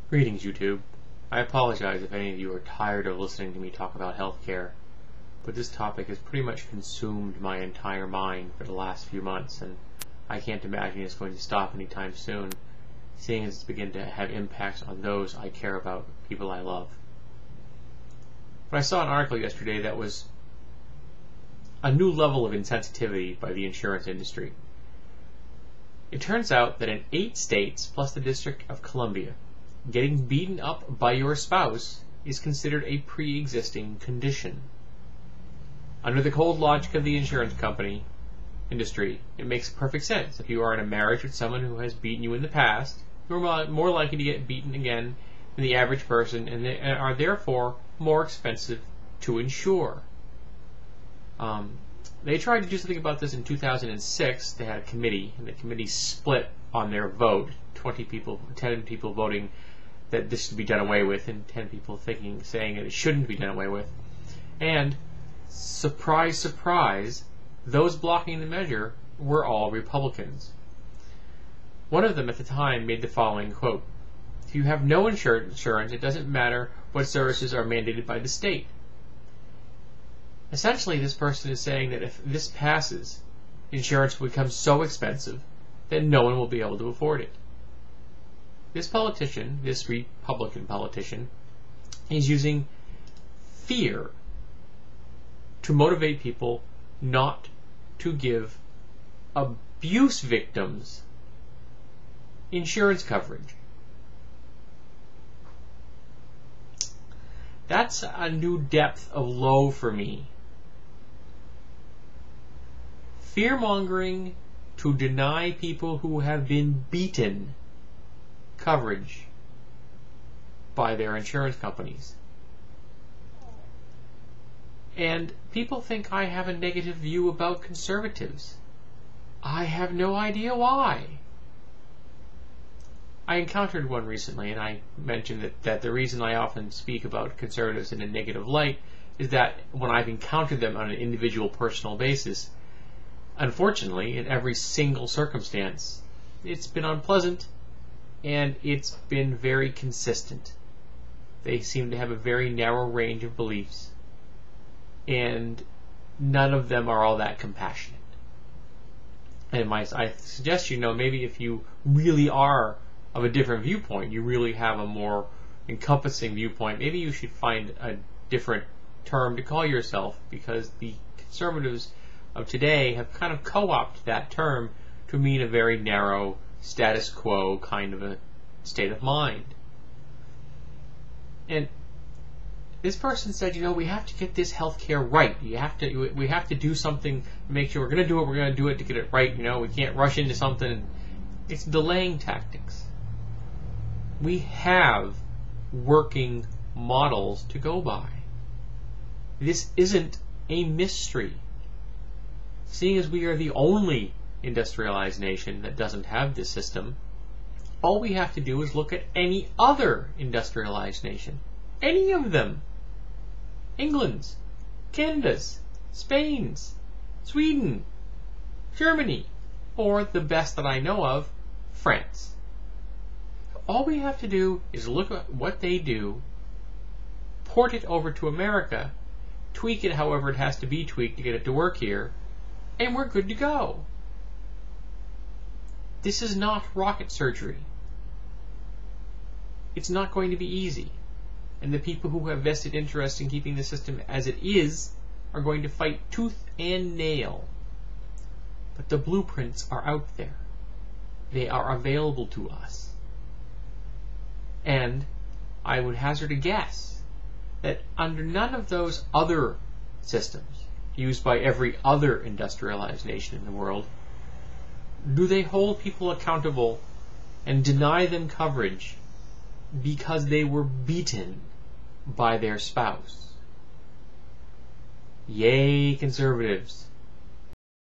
Greetings, YouTube. I apologize if any of you are tired of listening to me talk about healthcare, but this topic has pretty much consumed my entire mind for the last few months, and I can't imagine it's going to stop anytime soon, seeing as it's beginning to have impacts on those I care about, people I love. But I saw an article yesterday that was a new level of insensitivity by the insurance industry. It turns out that in 8 states, plus the District of Columbia, getting beaten up by your spouse is considered a pre-existing condition. Under the cold logic of the insurance company industry, it makes perfect sense. If you are in a marriage with someone who has beaten you in the past, you're more likely to get beaten again than the average person, and they are therefore more expensive to insure. They tried to do something about this in 2006. They had a committee, and the committee split on their vote. 10 people voting that this should be done away with, and 10 people saying that it shouldn't be done away with. And surprise, surprise, those blocking the measure were all Republicans. One of them at the time made the following quote: "If you have no insurance, it doesn't matter what services are mandated by the state." Essentially, this person is saying that if this passes, insurance will become so expensive that no one will be able to afford it. This politician, this Republican politician, is using fear to motivate people not to give abuse victims insurance coverage. That's a new depth of low for me. Fear-mongering to deny people who have been beaten coverage by their insurance companies. And people think I have a negative view about conservatives. I have no idea why. I encountered one recently, and I mentioned that the reason I often speak about conservatives in a negative light is that when I've encountered them on an individual personal basis, unfortunately, in every single circumstance, it's been unpleasant, and it's been very consistent. They seem to have a very narrow range of beliefs, and none of them are all that compassionate. And I suggest maybe if you really are of a different viewpoint, you really have a more encompassing viewpoint, maybe you should find a different term to call yourself, because the conservatives of today have kind of co-opted that term to mean a very narrow, status quo kind of a state of mind. And this person said, we have to get this healthcare right. We have to do something to make sure we're going to do it to get it right. We can't rush into something. It's delaying tactics. We have working models to go by. This isn't a mystery. Seeing as we are the only industrialized nation that doesn't have this system, all we have to do is look at any other industrialized nation. Any of them. England's, Canada's, Spain's, Sweden, Germany, or the best that I know of, France. All we have to do is look at what they do, port it over to America, tweak it however it has to be tweaked to get it to work here, and we're good to go. This is not rocket surgery. It's not going to be easy. And the people who have vested interest in keeping the system as it is are going to fight tooth and nail. But the blueprints are out there. They are available to us. And I would hazard a guess that under none of those other systems used by every other industrialized nation in the world do they hold people accountable and deny them coverage because they were beaten by their spouse. Yay, conservatives.